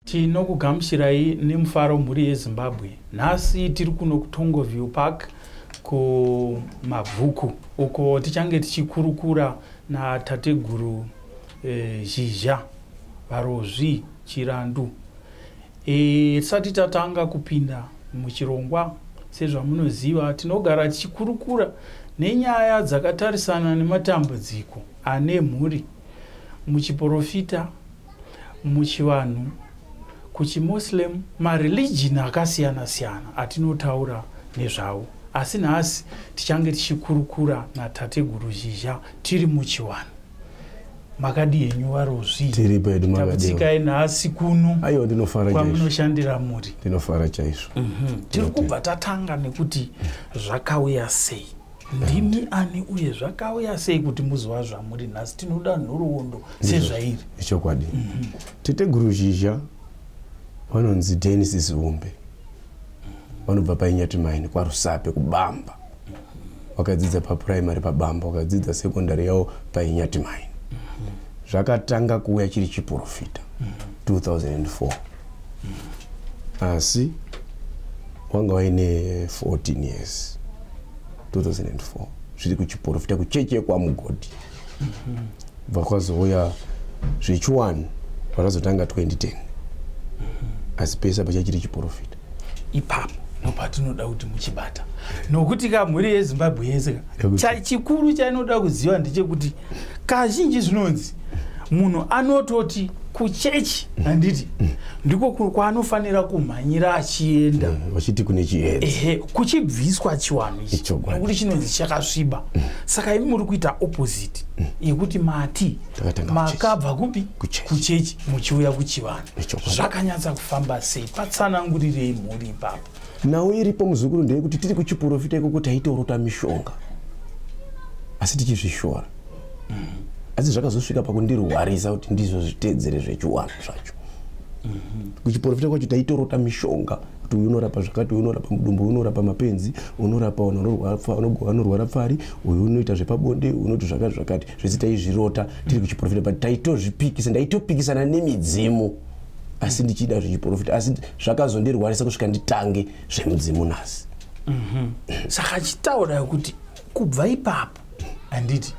Tinokugamuchirai nemufaro mhuri yeZimbabwe. Nhasi tiri kuno kuTongoview Park kuMabvuku uko tichange tichikurukura natateguru Zhizha Varozvi Chirandu. Tisati tatanga kupinda muchirongwa, sezvamunoziva tinogara tichikurukura nenyaya dzakatarisana nematambudziko ane mhuri muchiprofita, muchivanhu, kuchimuslim, mareligion akasiyana siyana atinotaura nezvawo. Asi nhasi tichange tichikurukura natateguru Zhizha tiri muchivanhu. Makadi yenyu Varozvi tiri pedu takutsikai nhasi kuno aiwa ndinofara kwamunoshandira muri. Ndinofara chaizvo. Tiri kubva tatanga nekuti zvakauya sei, ndimi ani uye zvakauya sei kuti muzova zvamuri nhasi. Tinoda nhoroondo sezvairi. Ichokwadi. Tateguru Zhizha vanonzi Dennis Zumbe, vanobva paInyati Mine kwaRusape kuBamba. Vakadzidza paprimary paBamba, vakadzidza sekondari yavo paInyati Mine. Zvakatanga kuuya chiri chiprofita 2004. Asi wanga waine 14 years 2004 zviri kuchiprofita kucheche kwaMugodi. Vakazouya zvechiwanhu vakazotanga 2010. Asi pesa pachachiri chiprofita. Ipapo nopatinoda kuti muchibata nokuti kamhuri yeZimbabwe yese chikuru chainoda kuziva ndechekuti kazhinji zvinonzi munhu anototi kuchechi handiti ndiko kwaanofanira kumhanyira achienda vachiti kune chiedza kuchibviswa chiwanhu ichi nokuti chinonzi chakasviba. Saka imi muri kuita opposite yekuti mati makabva kupi kuchechi muchiuya kuchivanhu. Zvakanyatsa kufamba sei? Patsanangurirei mhuri ipapo. Nawo iripo muzukuru ndeyekuti tiri kuchiprofita ikoko taitorota mishonga asi tichizvishora. Asi zvakazosvika pakundirwarisa kuti ndizvo zvitedzere zvechiwanhu zvacho. Kuchiprofita kwacho taitorota mishonga kuti uyu unorapa zvakati, uyu unorapa mudumbu, uyu unorapa mapenzi, unorapa vanorwara pfari, uyu unoita zvepabonde, unoita zvakati zvakati. Zvese taizvirota tiri kuchiprofita, but taitozvipikisa, ndaitopikisana nemidzimu. Asi ndichida zvechiprofita, asi zvakazondirwarisa kusvika nditange zvemudzimu nhasi. Saka chitaura kuti kubva ipapo handiti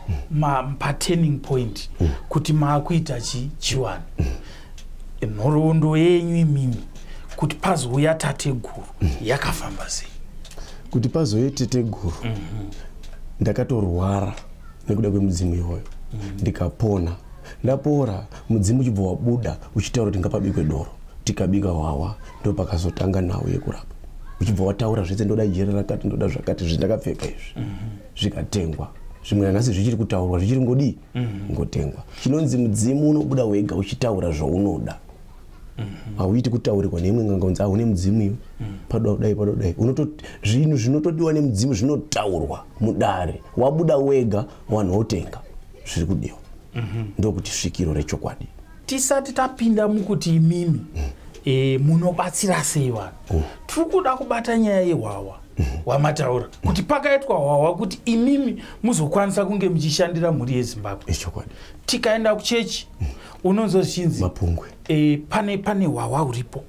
paturning point kuti maakuita chiwanhu. Nhoroondo yenyu imimi kuti pazouya tateguru yakafamba sei? Kuti pazouya tateguru ndakatorwara nekuda kwemudzimu iyoyo ndikapona. Ndapora mudzimu uchibva wabuda uchitaura kuti ngapabikwe doro, tikabika wawa, ndo pakazotanga nawo yekurapa. Uchibva wataura zvese ndoda jera rakati, ndoda zvakati, zvindakapfeka izvi zvikatengwa. Zvimwe nhasi zvichiri kutaurwa zvichiri ngodi ngotengwa. Chinonzi mudzimu unobuda wega uchitaura zvaunoda. Hauiti kutaurirwa neimwe ngangonzi une mudzimu iwe padodai padodai. Zvinhu zvinotodiwa nemudzimu zvinotaurwa mudare. Wabuda wega wanhu otenga zviri kudiwa. Ndokuti svikiro rechokwadi. Tisati tapinda mukuti imimi munobatsira sei vanhu, tiri kuda kubata nyaya yeHwawa wamataura kuti pakaitwa Hwawa kuti imimi muzokwanisa kunge muchishandira mhuri yeZimbabwe. Ichokwadi. Tikaenda kuchechi unonzozvinzi Mapungwe. Pane Hwawa uripo.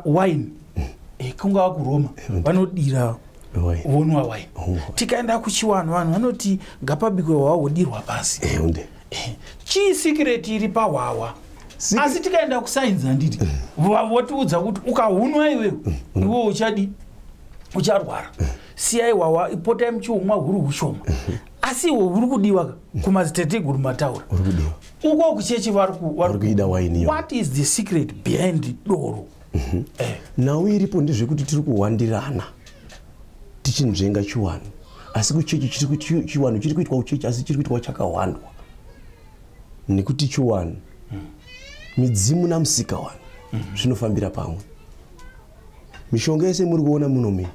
Wine. Kungava kuRoma vanodira vonwa wine. Tikaenda kuchiwanhu vanhu vanoti ngapabikwe Hwawa wodirwa pasi. Chii secret iri paHwawa? Asi tikaenda kusainzi handiti votiudza kuti ukahunwa iwewe iwe uchadi ucharwara. Siyai Hwawa ipotai muchiumwa huri hushoma. Asi iwe huri kudiwa kumadzitateguru mataura. Uko kuchechi vari kuida wine iyo. What is the secret behind doro? Nawo iripo ndezvekuti tiri kuwandirana tichinzvenga chiwanhu. Asi kuchechi chiwanhu chiri kuitwa kuchechi asi chiri kuitwa chakawandwa. Nekuti chiwanhu midzimu namusika wanhu zvinofambira pamwe. Mishonga yese muri kuona munomi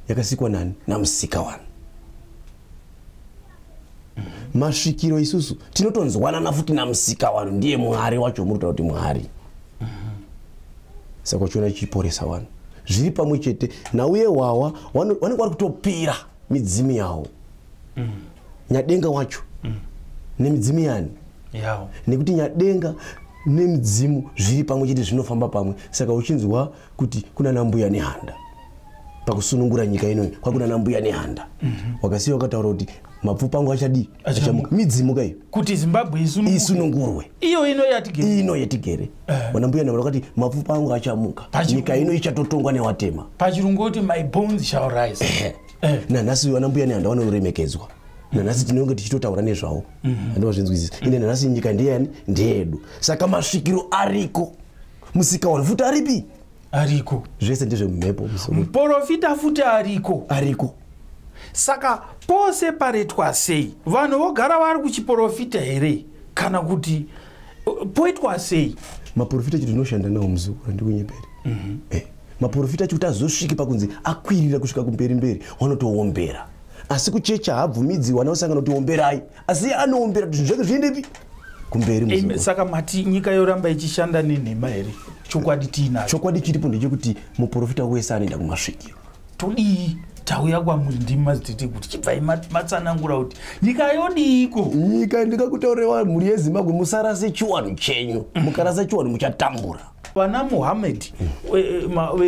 yakasikwa nani? Namusika wanhu. Masvikiro isusu tinotonzwanana futi namusika wanhu ndiye Mwari wacho muri kuti Mwari. Saka chiona chiporesa wanhu zviri pamwe chete. Nauye Hwawa vanenge vari kutopira midzimu yawo. Nyadenga wacho nemidzimu yani. Nekuti Nyadenga nemidzimu zviri pamwe chete zvinofamba pamwe. Saka uchinzwa kuti kuna nambuya nehanda pakusunungura nyika ino kwakuna nambuya nehanda wakasiya wakataura kuti mapfupa angu achadi achamuka midzimu kai kuti Zimbabwe isunungurwe iyo yatigere wanambuya nehanda wakati mapfupa angu achamuka nyika ino ichatotongwa newatema pachirungu kuti my bones shall rise. Nanhasi wanambuya nehanda vanoremekedzwa. Nanhasi tinenge tichitotaura nezvavo andovazvinzwisisa ine nanhasi nyika ndeyani ndeyedu. Saka masvikiro ariko musikaoni futi aripi ariko zvese ndezvemumhepo muprofita futi ariko. Saka pose paretwa sei vanhu vogara vari kuchiprofita here kana kuti poitwa sei? Maprofita chito tinoshanda nawo muzukuru ndikunyeperi maprofita chikuti azosvike pakunzi akwirira kusvika kumberi wanotoombera. Asi kuchecha haabvumidzi wanaosangana kuti omberai, asi anoombera kuti zvake zviendepi kumberi muzukuru. Saka mati nyika yoramba ichishanda nenhema here? Chokwadi tinacho. Chokwadi chiripo ndechekuti muprofita wese anoenda kumasvikiro. Todii tauya kwamuri ndimi mazitete kuti chibvai matsanangura kuti nyika yodiko. Nyika ndikakutauriwa mhuri yeZimbabwe musarase chiwanhu chenyu. Mukarasa chiwanhu muchatambura. Vana Muhammad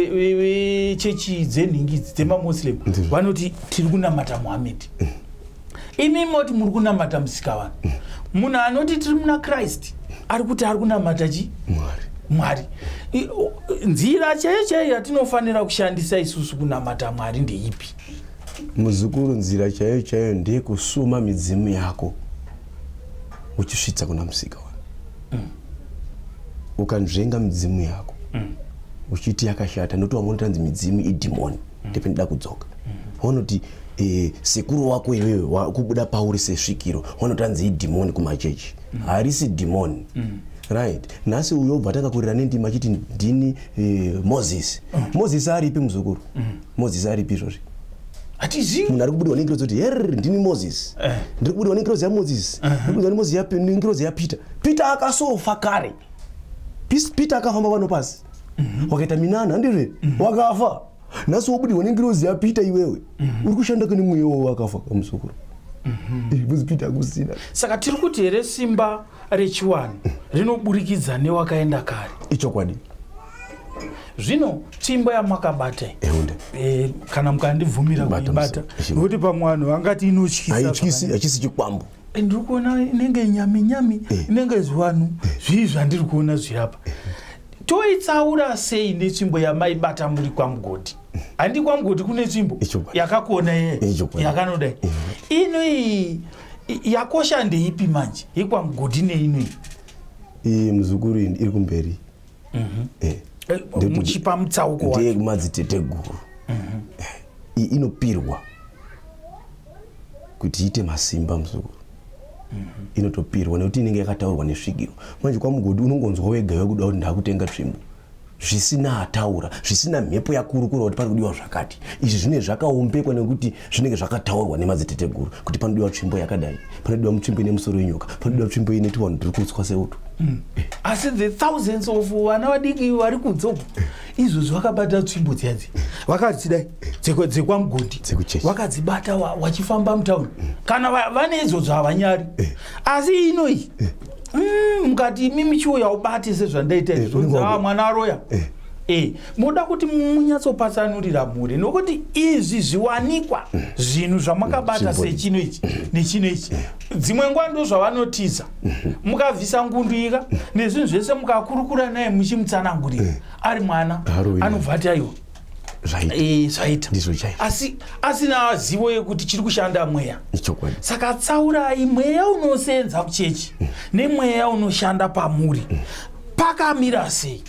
wechechi dzenhingi dzemamuslim vanoti tiri kunamata Muhammad. Imi moti muri kunamata Musikavanhu. Munhu anoti tiri muna Christ ari kuti ari kunamata Mwari. Nzira chaiyo yatinofanira kushandisa isusu kunamata Mwari ndeipi? Muzukuru, nzira chaiyo ndeyekusuma midzimu yako uchisvitsa kuna Musikavanhu. Ukanzvenga midzimu yako uchiti yakashata nokuti vamwe tanzi midzimu idhimoni ndependida kudzoka. Vanoti sekuru wako iwewe wakubuda pauri sesvikiro wanotanzi idhimoni kumachechi. Harisi dhimoni. Right. Nasi uyo bva takakurira nendima achiti ndini Moses. Moses aripi muzukuru? Moses aripi izvozvi? Hatizivi. Munhu ari kubudwa nengirozi kuti ndini Moses. Ndiri kubudwa nengirozi yaMoses. Ndiri kubudwa nengirozi yaPeter. Peter akasofa kare. Peter akafamba pano pasi. Wakaita minana ndizve wakafa. Nasi wobudwa nengirozi yaPeter iwewe. Uri kushanda kune mweya wakafa kamuzukuru. Peter akusina. Saka tiri kuti here simba rechiwanhu rinoburikidza newakaenda kare. Ichokwadi. Zvino tsvimbo yamakabata kana mukandibvumira kuibata nokuti pamwe vanhu vangati inotyisa. Hachisi chikwambo. Ndiri kuona inenge nyami inenge zviwanhu zvii zvandiri kuona zviriapa. Toitsaura sei netsvimbo yamaibata muri kwaMugodi? Handi kwaMugodi kune tsvimbo yakakona yakanodai. Inoi yakosha ndeipi manje yekwaMugodi neinoyi? Muzukuru iri kumberi. Muchipa mutsauko wacho. Ndiye madzitete guru. Inopirwa kuti ite masimba muzukuru. Inotopirwa nekuti inenge yakataurwa nesvikiro. Manje kwaMugodi unongonzwa wega kuda kuti ndakutenga tsvimbo. Zvisina ataura, zvisina mhepo yakurukura kuti panodiwa zvakati. Izvi zvine zvakaombekwa nekuti zvinenge zvakataurwa nemadzitete guru kuti panodiwa tsvimbo yakadai, panodiwa tsvimbo ine musoro wenyoka, panodiwa tsvimbo ine tuwanhu turi kutswa seuto. Asi the thousands of vana vadiki vari kudzoko izvozvi vakabata tsvimbo dzadzi vakadzidai dzekwaMugodi vakadzibata wachifamba mutauni kana vane izvozvo havanyari. Asi inoi mukati mimi chiuya ubate sezvandaita izvozvo mwana aroya moda kuti munyatsopatsanurira mhuri nokuti izvi zviwanikwa zvinhu zvamakabata sechino ichi nechino ichi dzimwe nguva ndo zvavanotiza mukabvisa ngundu ika nezvinhu zvese mukakurukura naye muchimutsanangurira ari mwana anobva ataiwa zvaita asi asina zivo yekuti chiri kushanda mweya. Saka tsaurai mweya unosenza kuchechi nemweya unoshanda pamuri pakamira sei?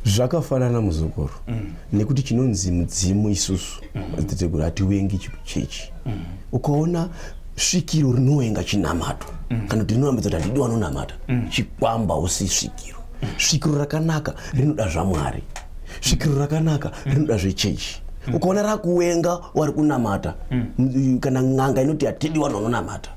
Zvakafanana muzukuru nekuti chinonzi mudzimu isusu madziteteguru hatiwengi chechi. Ukaona svikiro rinowenga chinamato kana kuti rinorambidza kuti handidi wanonamata chikwamba usi svikiro. Svikiro rakanaka rinoda zvaMwari. Svikiro rakanaka rinoda zvechechi. Ukaona rakuwenga wari kunamata kana n'anga inoti hatidi wanhu wanonamata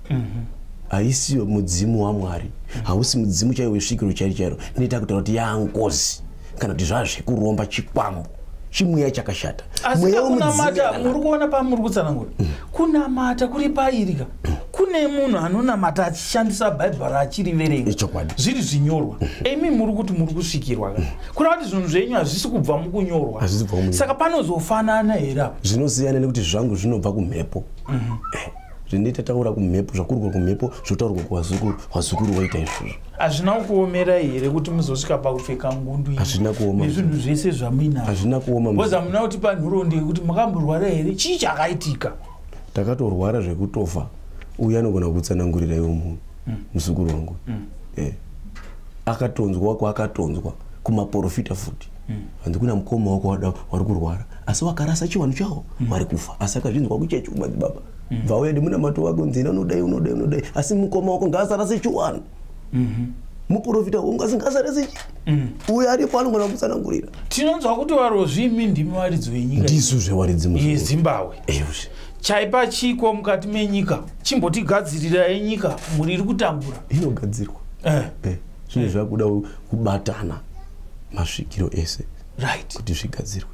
haisi mudzimu waMwari, hausi mudzimu chaiwo wesvikiro chairo inoita kutaura kuti yangozi kana kuti zvazvekuromba chikwambo chimweya chakashata. Asi kunamata muri kuona pamuri kutsanangura kunamata kuri pairika kune kune munhu anonamata achishandisa bhaibhari achiriverenga zviri zvinyorwa emi muri kuti muri kusvikirwa kureva kuti zvinhu zvenyu hazvisi kubva mukunyorwa saka panozofanana here zvinosiyana nekuti zvangu zvinobva kumhepo zvinoita taura kumhepo zvakurwa kumhepo zvotaurwa kuwazukuru waita izvozvo hazvina kuomera here kuti muzosvika pakupfeka ngundu hazvina kuoma nezvinhu zvese zvamuinazvo hazvina kuoma boza muna kuti panhurondi yekuti makamborwara here chii chakaitika takatorwara zvekutofa uye anogona kutsanangurira iwo munhu muzukuru wangu akatonzwa kwaakatonzwa kumaprofita futi hanzi kuna mukoma wako wari kurwara asi wakarasa chiwanu chawo wari kufa asi akazvinzwa kuchechi kumadzibaba bva uya ndimuna mato wako nzina unodai asi mukoma wako ngaasarase chiwanu muprofita wangu asi ngaasarase uye aripo anogona kutsanangurira tinonzwa kuti warozvimi ndimi waridzi wenyika ndisu zvewaridzi yezimbabwe chaipa chiko mukati menyika chimbotigadzirira enyika muri iri kutambura inogadzirwa zvine zvakuda kubatana masvikiro ese kuti zvigadzirwe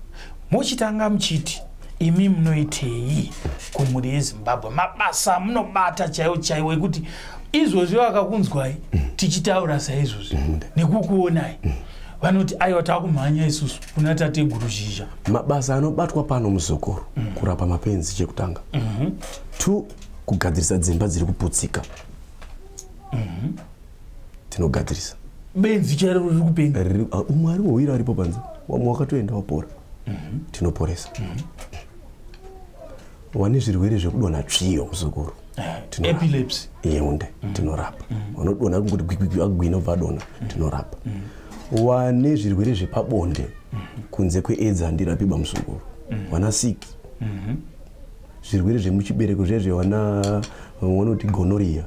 muchitanga muchiti imi munoitei kumhuri yezimbabwe mabasa munobata chaiwo ekuti izvozvi vakakunzwai tichitaura saizvozvi nekukuonai vanoti aiwa takumhanya isusu kuna tate guruzhizha mabasa anobatwa pano muzukuru kurapa mapenzi chekutanga 2 kugadzirisa dzimba dziri kuputsika tinogadzirisa benzi charo riri kupenga umwari wowira aripo panze wamwe wakatoenda wapora tinoporesa wane zvirwere zvekudonha tsviyo muzukuru epilepsy yeunde tinorapa vanodonha kungoti gwigwigwi agwina ubva adonha tinorapa wane zvirwere zvepabonde kunze kweaids handirapiba muzukuru wana siki zvirwere zvemuchibereko zvezve wanoti gonorrhea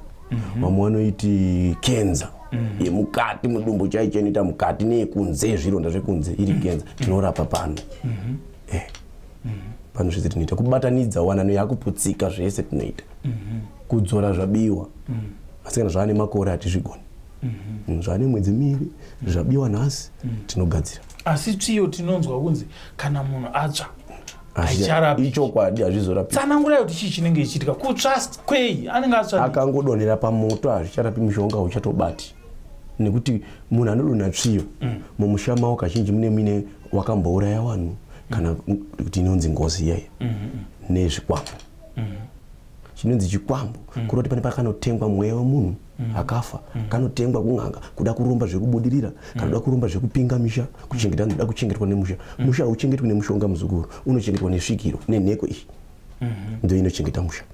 vamwe vanoiti kenza yemukati mudumbu chaicho inoita mukati neyekunze zvironda zvekunze iri kenza tinorapa pano pano zvese tinoita kubatanidza wanano yakuputsika zvese tinoita kudzora zvabiwa asi kana zvaane makore hatizvigoni zvaane mwedzi miviri zvabiwa nhasi tinogadzira asi tsviyo tinonzwa kunzi kana munhu atsva ichokwadi hazvizorapi tsanangurai kuti chii chinenge chichiitika kutsva kwei anenge atsva akangodonhera pamoto hazvicharapi mishonga uchatobati nekuti munhu anodonha tsviyo mumusha mavo kazhinji mune wakambouraya vanhu kana kuti inonzi ngozi iyaya nezvikwambo chinonzi chikwambo kuroti pane pakanotengwa mweya wemunhu akafa kanotengwa kun'anga kuda kuromba zvekubudirira kana kuda kuromba zvekupinga misha kuda kuchengetwa nemusha musha hauchengetwi nemushonga muzukuru unochengetwa nesvikiro nenheko iyi ndo inochengeta musha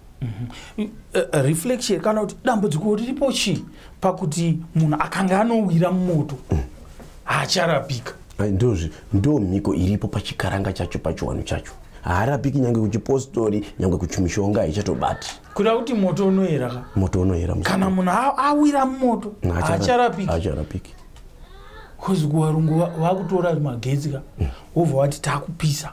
reflection kana kuti dambudziko riripo chii pakuti munhu akanga anowira mumoto haacharapika ndo mhiko iripo pachikaranga chacho pachiwanu chacho haarapiki nyange kuchipostori nyange kuchimishonga haichatobati kuda kuti moto unoyera moto unoyera kana munhu awira mumoto haacharapiki kozikuwa rungu vakutora magetsi ka wobva wati takupisa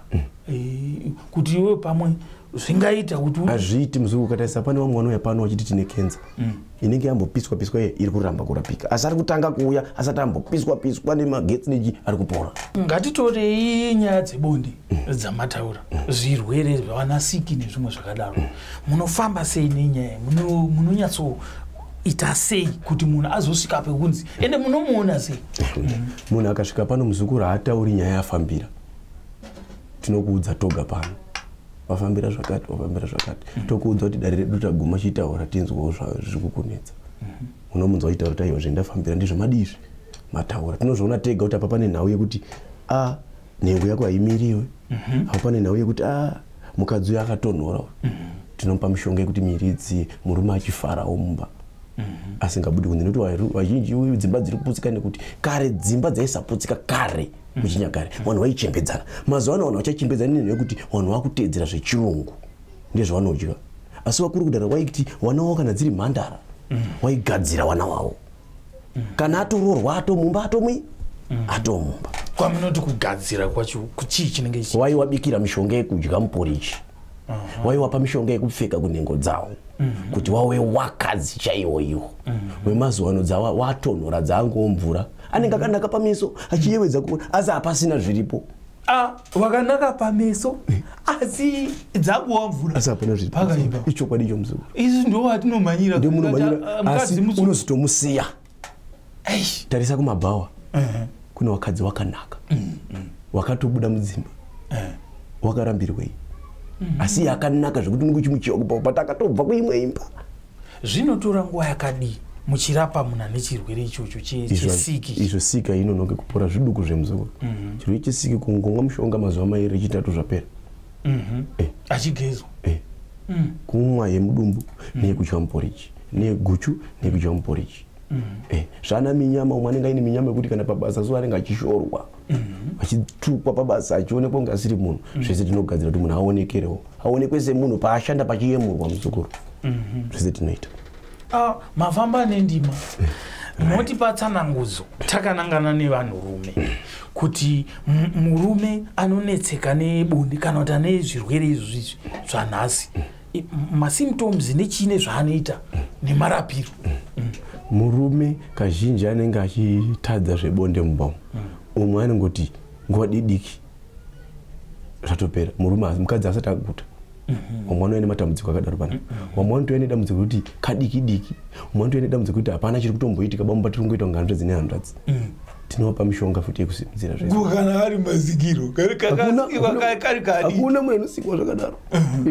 kuti iwe pamwe zvingaita kuti hazviiti muzungu kataisa pane vamwe vanouya pano vachiti tine kenza inenge yambopiswa iri kuramba kurapika asi ari kutanga kuuya asati ambopiswa nemagetsi nechi ari kupora ngatitorei nyaya dzebonde dzamataura zvirwere zvavanasiki nezvimwe zvakadaro munofamba sei nenyaya munonyatsoita sei kuti munhu azosvika pekunzi ende munomuona sei munhu akasvika pano muzukuru haatauri nyaya yafambira tinokuudza toga pano wafambira zvakati tokuudza kuti dare redu taguma chitaura tinzwawo zviri kukunetsa unomunzwa chitaura kuti aiwa zvendafambira ndizvo madizvi mataura tinozviona tega kuti apa pane nhau yekuti nhengo yako haimiriwe apa pane nhau yekuti mukadzi uyo akatonhora tinopa mishonga yekuti miridzi murume achifarawo mumba asingabudi kunze nekuti vazhinji dzimba dziri kuputsika nekuti kare dzimba dzaisaputsika kare muchinyakare vanhu vaichembedzana mazuva ano vanhu vachachembedzana nenhu yekuti vanhu vakuteedzera zvechirungu ndezvavanodya asi vakuru kudhara waiti vana wavo kana dziri mhandara waigadzira vana wavo kana atororwa atomumba atomumba kwamunoti kugadzira kwacho kuchii chinenge waiwabikira mishonga yekudya muporichi waiwapa mishonga yekupfeka kunhengo dzavo kuti wawe wakadzi chaiwo iwo wemazuva ano dzawatonhora dzaangomvura anenge akanaka pameso achiyewedza kuona asi hapasina zviripo wakanaka pameso asi dzakuwa mvura asapona zvipakaipa icho kwadi icho muzukuru izvi ndo watinomanyira asi unozotomusiya tarisa kumabhawa kuna wakadzi wakanaka wakatobuda mudzimba wakarambirwei asi yakanaka zvekuti unenge uchimuchiwa kubva patakatobva kuimwe imba zvinotora nguva yakadii muchirapa munhu ane chirwere ichocho chesiki izvo sika inononge kupora zviduku zvemuzukuru chirwere chesiki kungomwa mushonga mazuva mairi echitatu zvapera achigezwa kumwa yemudumbu neyekudya muporiji neyeguchu neyekudya muporiji zvana minyama umwe anenge aine minyama yekuti kana pabasa zuva anenge achishorwa achitukwa pabasa achionekwa kunge asiri munhu zvese tinogadzira kuti munhu aonekerewo aonekwe semunhu paashanda pachiyemurwa muzukuru zvese tinoita mafamba nendima noti patsanangudzo takanangana nevanhurume kuti murume anonetseka nebonde kana kuti ane zvirwere izvi zvanhasi masymptoms nechine zvaanoita nemarapiro murume kazhinji anenge achitadza zvebonde mubamo umwe anongoti nguva didiki zvatopera murume mukadzi asati akuta umwe anoene matambudziko akadaro pana umwe anotoene dambudziko kuti kadiki diki umwe anotoene dambudziko kuti hapana chiri kutomboitika bambo tirongoita kunga handredzi nehandredzi tinopa mishonga futi yekusimudzira zvekana ari mazikiro hakuna munhu anosikwa zvakadaro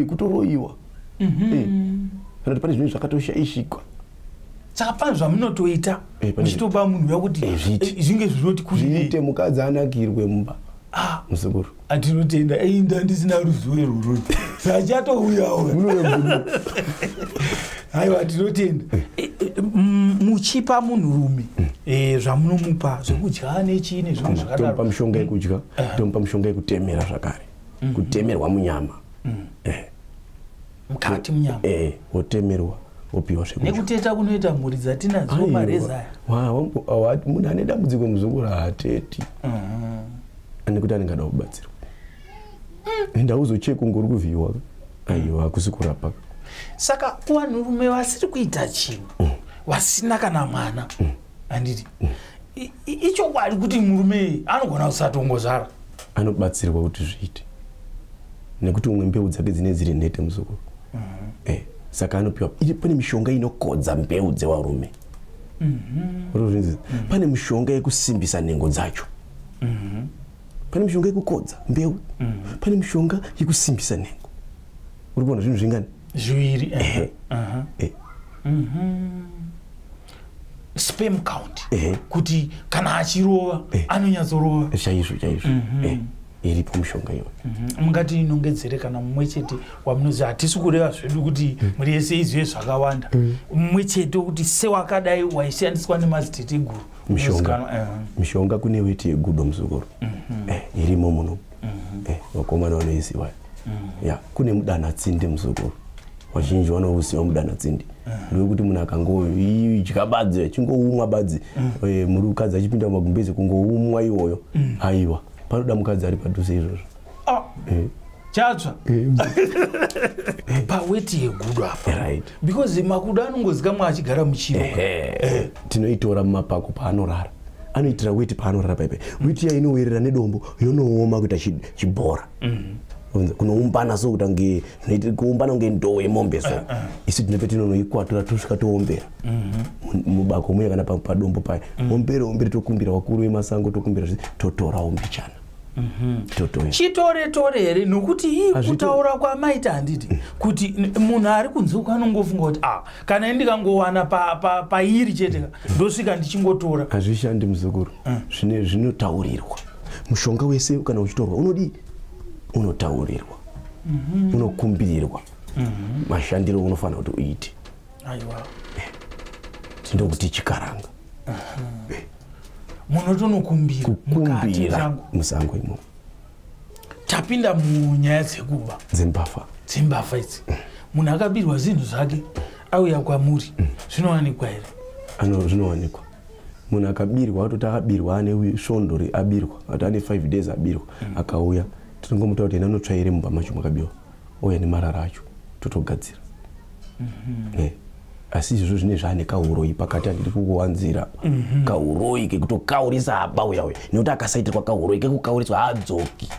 kutoroyiwa kana kuti pane zvinhu zvakatoshaishikwa saka pane zvamunotoita muchitopa munhu yakuti zvinge zvinoti zviite mukadzi anakirwe mumba muzukuru atinotenda einda ndisina ruzivo irworwo zvachatouyawo aiwa tinotenda muchipa munhurume zvamunomupa zvekudya nechine zvinhu zvakadaro tomupa mishonga yekudya tomupa mishonga yekutemera zvakare kutemerwa munyama mukati munyama wotemerwa wopiwa zvekudya nekuteta kunoita mhuri dzatinadzo mareza munhu ane dambudziko muzukuru haateti nekuti anenge ada kubatsirwa enda uzocheka ungori kuvhiyiwa aiwa hakusi kurapa saka kuvanhurume vasiri kuita chinhu vasina kana mwana handiti ichokwadi kuti murume anogona kusatongozvara anobatsirwa kuti zviite nekuti umwe mbeu dzake dzine dziri nhete muzukuru saka anopiwa pane mishonga inokodza mbeu dzevarume pane mishonga yekusimbisa nhengo dzacho pane mishonga yekukodza mbeu pane mishonga yekusimbisa nhengo uri kuona zvinhu zvingani zviviri sperm count kuti kana achirova anonyatsorova chaizvo chaizvo iripo mishonga iyoyo mungati inongedzere kana mumwe chete wamunozi hatisi kureva zvedu kuti muri yese izive zvakawanda mumwe chete wekuti sewakadai waishandiswa nemadziteteguru mishonga kune weti yegudo muzukuru irimo muno vakomana vanoiziva kune mudanatsinde muzukuru vazhinji vanouziva mudanatsinde ndewekuti munhu akangodya badzi achingoumwa badzi murikadzi achipinda mumagumbezi kungoumwa iwoyo aiwa panoda mukadzi ari padhuze izvozvo chatsva paweti yegudo apa because makudo anongozikamwa achigara muchiro tinoitora mumapako paanorara anoitira weti paanorara paipai weti iya inowerera nedombo yonooma kuita chibhora kunoumbana sokuti kuumbana kunge ndoo yemombe so isi tinope tinonoikwatura tosvika toombera mubako muya kana padombo paya ombere tokumbira wakuru wemasango tokumbira totorawo mbichana chitore here nokuti ii kutaura kwamaita handiti kuti munhu ari kunzuka anongofunga kuti kana ndikangowana pairi chete ndosvika ndichingotora hazvishandi muzukuru zvinotaurirwa mushonga wese kana uchitorwa unodii unotaurirwa unokumbirirwa mashandiro unofanira kuti uite tindokuti chikaranga munotonokumbira musango imo tapinda munyaya dzekuba dzembavha idzi munhu akabirwa zvinhu zvake auya kwamuri zvinowanikwa here zvinowanikwa munhu akabirwa atoti akabirwa ane svondo abirwa ati ane 5 days abirwa akauya tinongomuta kuti ena anotsvaire mumba macho makabiwa ouya nemarara acho totogadzira asi izvozvo zvine zvaane kauroi pakati andiri kukuwanzira kauroi kekutokaurisa aba uyauya nekuti akasaitirwa kauroi kekukauriswa haadzoki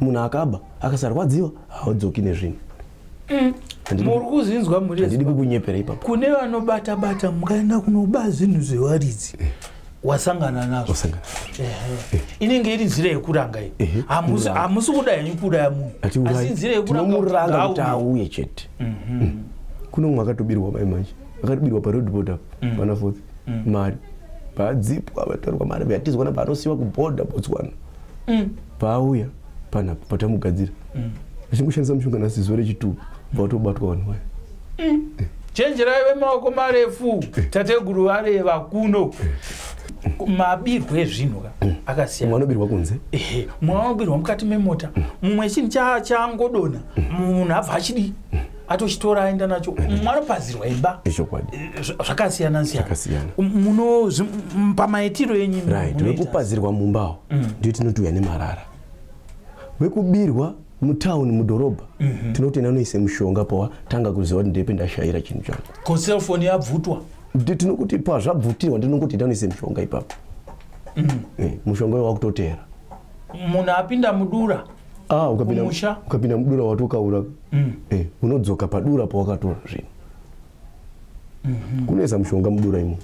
Munhu akaba akasarwadziwa haudzoki nezvinhu. Muri kuzinzwa muri handidi kukunyepera ipapo. Kune vanobata mukaenda kunoba zvinhu zvewaridzi wasangana nazvo inenge iri nzira yekuranga iyi. Hamusi kuda henyu kuuraya munhu asi nzira yekuranga kuti auye chete. Kuno mumwe akatobirwa mai manje akatobirwa parodboard apo pana 4th mari padzipwa vatorwa mari yatizwa napaanosiyiwa kubhodha Botswana paauya panapo patamugadzira achingoshandisa mushonga nasizo rechitubu pautobatwa vanhu vaya. Chenjerai vemaoko marefu tateguru vareva kuno mabirwe ezvinhu akasiyana. Mumwe anobirwa kunze, mumwe anobirwa mukati memota, mumwe chinhu chaangodona munhu abva achidi atochitora aenda nacho, mumwe anopazirwa imba. Zvakasiyana siyana. Muno pamaitiro enyu wekupazirwa mumbawo ndio tinoti nemarara. Wekubirwa mutauni mudhorobha tinoti anoise mushonga pawa tanga kuziva kuti ndepe ndashayira chinhu changu. Ko cellphone yabvutwa tinokuti pazvabvutirwa ndinokuti ndanoise mushonga ipapo. Mushonga wakutotera. Munhu apinda mudura ukapinda mudura watokaura unodzoka padura pawakatora zvinhu. Kunoisa mushonga mudura imo.